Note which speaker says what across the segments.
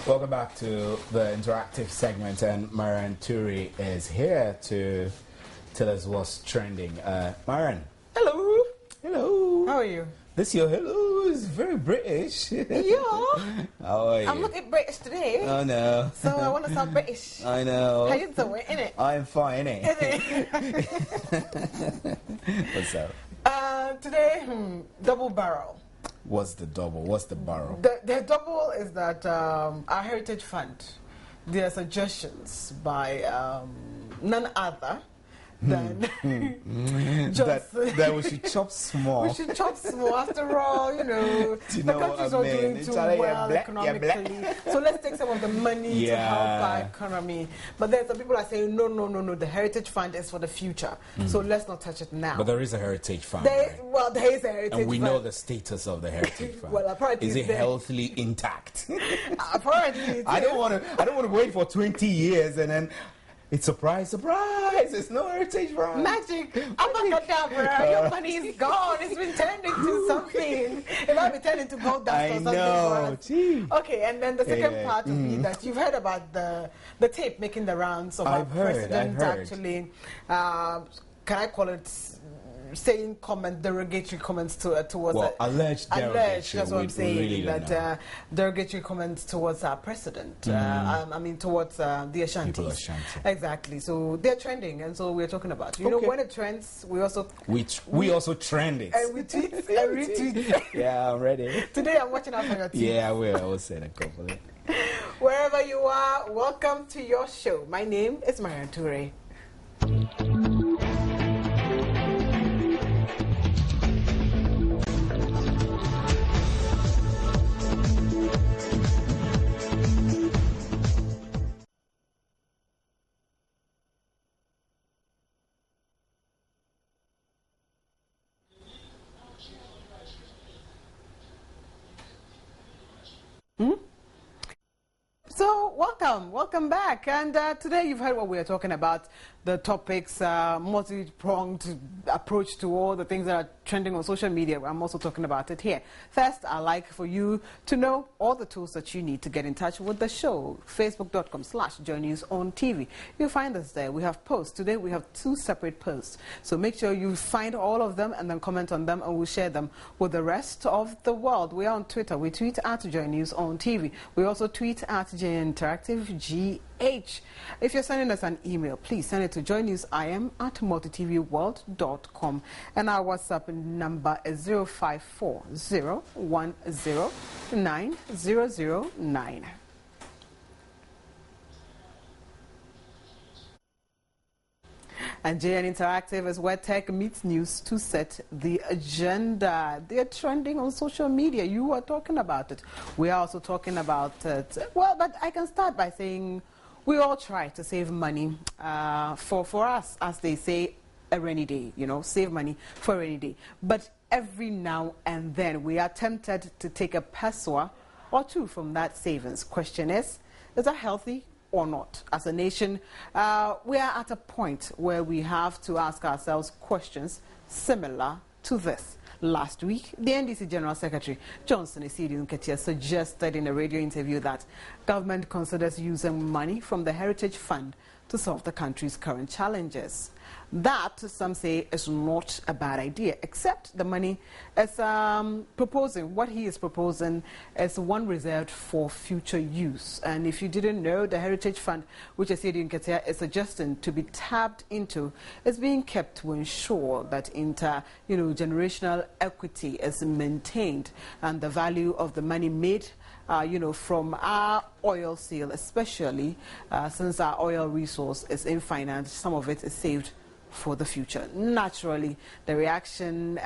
Speaker 1: Welcome back to the interactive segment, and Myron Turi is here to tell us what's trending. Myron.
Speaker 2: Hello.
Speaker 1: Hello.
Speaker 2: How are you?
Speaker 1: This your hello is very British.
Speaker 2: Yeah.
Speaker 1: How are you?
Speaker 2: I'm looking British today.
Speaker 1: Oh no.
Speaker 2: So I want to sound British.
Speaker 1: I know.
Speaker 2: How you doing, innit?
Speaker 1: I'm fine, innit? What's up?
Speaker 2: Today, double barrel.
Speaker 1: What's the double? What's the barrel?
Speaker 2: The double is that our Heritage Fund, their suggestions by none other than
Speaker 1: that we should chop small.
Speaker 2: We should chop small. After all, you know, the country's not doing too well economically. So let's take some of the money to help our economy. But then some people are saying, no, the Heritage Fund is for the future. So let's not touch it now.
Speaker 1: But there is a Heritage Fund.
Speaker 2: Well, there is a Heritage Fund.
Speaker 1: And we know the status of the Heritage Fund.
Speaker 2: Well, apparently
Speaker 1: is it healthily intact?
Speaker 2: Apparently
Speaker 1: I don't want to wait for 20 years and then it's surprise, it's no Heritage Fund.
Speaker 2: Magic. Abracadabra. Your money is gone. It's been turned into something. It might be turned into gold dust or something.
Speaker 1: I know.
Speaker 2: Okay, and then the second part would be that you've heard about the tape making the rounds of our president actually. Can I call it saying derogatory comments towards
Speaker 1: alleged derogatory.
Speaker 2: That's what I'm saying. Really that derogatory comments towards our president. I mean towards the Ashantis.
Speaker 1: People Ashanti.
Speaker 2: Exactly. So they're trending, and so we're talking about. You know, when it trends, we also
Speaker 1: trend it.
Speaker 2: And we tweet and retweet.
Speaker 1: Yeah, I'm ready.
Speaker 2: Today I'm watching out for your tweets.
Speaker 1: Yeah, I will say a couple.
Speaker 2: Wherever you are, welcome to your show. My name is Myron Turi. So, welcome back. And today you've heard what we are talking about, the topics, multi-pronged approach to all the things that are trending on social media. I'm also talking about it here. First, I'd like for you to know all the tools that you need to get in touch with the show. Facebook.com/JoyNewsOnTV. You'll find us there. We have posts. Today we have 2 separate posts. So make sure you find all of them and then comment on them, and we'll share them with the rest of the world. We are on Twitter. We tweet at JoyNewsOnTV. We also tweet at JInteractiveGH. If you're sending us an email, please send it to joynews@multitvworld.com. And our WhatsApp number is 0540109009. And JN Interactive is where tech meets news to set the agenda. They're trending on social media. You are talking about it. We are also talking about it. Well, but I can start by saying we all try to save money for us, as they say, a rainy day, you know, save money for a rainy day. But every now and then we are tempted to take a pesewa or two from that savings. Question is that healthy or not? As a nation, we are at a point where we have to ask ourselves questions similar to this. Last week, the NDC General Secretary, Johnson Esidi Nketia, suggested in a radio interview that government considers using money from the Heritage Fund to solve the country's current challenges. That, some say, is not a bad idea, except the money is what he is proposing is one reserved for future use. And if you didn't know, the Heritage Fund, which Esidi Nketia is suggesting to be tapped into, is being kept to ensure that generational equity is maintained and the value of the money made from our oil sale, especially since our oil resource is infinite, some of it is saved for the future. Naturally, the reaction,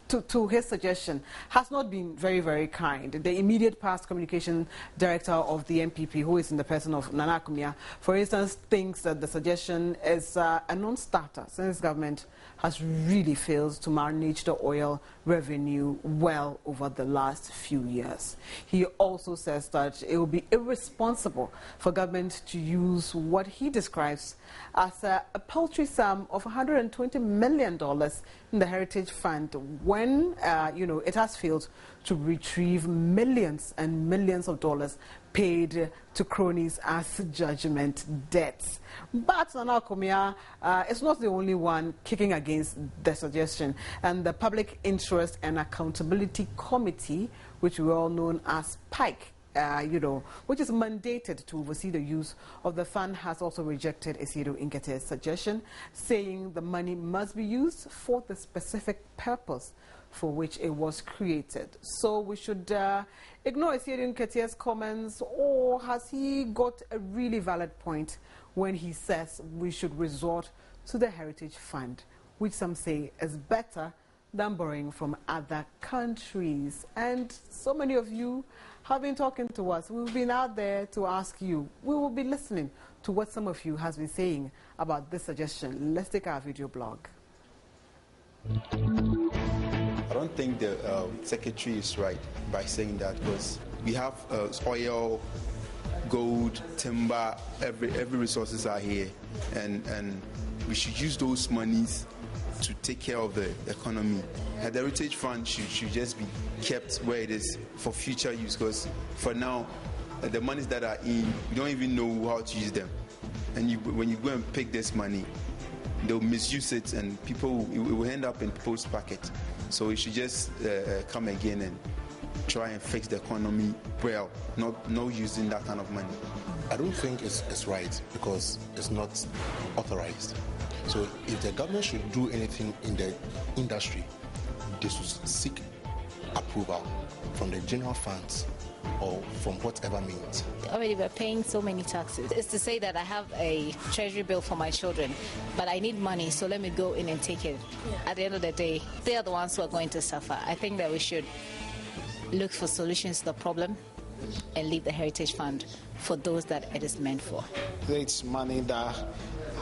Speaker 2: to his suggestion has not been very, very kind. The immediate past communication director of the NPP, who is in the person of Nana Kumia, for instance, thinks that the suggestion is a non-starter since government has really failed to manage the oil revenue well over the last few years. He also says that it will be irresponsible for government to use what he describes as a paltry sum of $120 million in the Heritage Fund when, it has failed to retrieve millions and millions of dollars paid to cronies as judgment debts. But Nana Akomia is not the only one kicking against the suggestion. And the Public Interest and Accountability Committee, which we all know as PIKE, which is mandated to oversee the use of the fund, has also rejected Esiedu Nkete's suggestion, saying the money must be used for the specific purpose for which it was created. So we should ignore Esiedu Nkete's comments, or has he got a really valid point when he says we should resort to the Heritage Fund, which some say is better than borrowing from other countries? And so many of you have been talking to us. We've been out there to ask you. We will be listening to what some of you has been saying about this suggestion. Let's take our video blog.
Speaker 3: I don't think the secretary is right by saying that, because we have oil, gold, timber, every resources are here, and we should use those monies to take care of the economy. And the Heritage Fund should just be kept where it is for future use, because for now, the monies that are in, we don't even know how to use them. And when you go and pick this money, they'll misuse it, and it will end up in people's pocket. So we should just come again and try and fix the economy well, not using that kind of money.
Speaker 4: I don't think it's right, because it's not authorized. So if the government should do anything in the industry, they should seek approval from the general funds or from whatever means.
Speaker 5: Already we're paying so many taxes. It's to say that I have a treasury bill for my children, but I need money, so let me go in and take it. Yeah. At the end of the day, they are the ones who are going to suffer. I think that we should look for solutions to the problem and leave the Heritage Fund for those that it is meant for.
Speaker 6: It's money that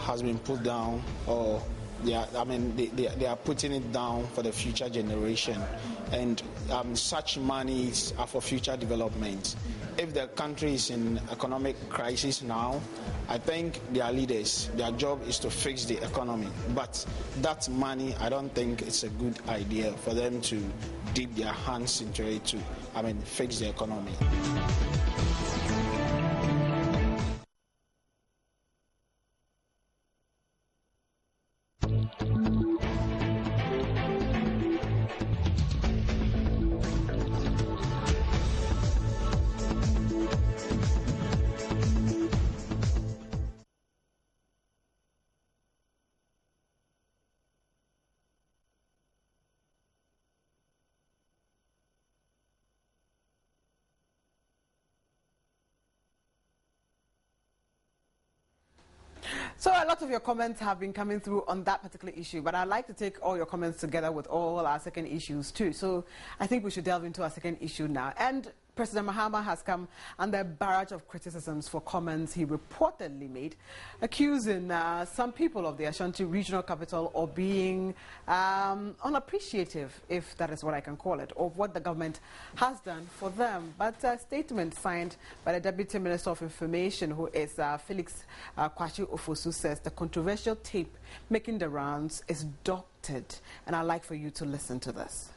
Speaker 6: has been put down, or they are putting it down for the future generation, and such monies are for future development. If the country is in economic crisis now, I think their leaders, their job is to fix the economy. But that money, I don't think it's a good idea for them to dip their hands into it to, fix the economy.
Speaker 2: So a lot of your comments have been coming through on that particular issue, but I'd like to take all your comments together with all our second issues too. So I think we should delve into our second issue now. And President Mahama has come under a barrage of criticisms for comments he reportedly made, accusing some people of the Ashanti regional capital of being unappreciative, if that is what I can call it, of what the government has done for them. But a statement signed by the Deputy Minister of Information, who is Felix Kwashi Ofosu, says the controversial tape making the rounds is doctored. And I'd like for you to listen to this.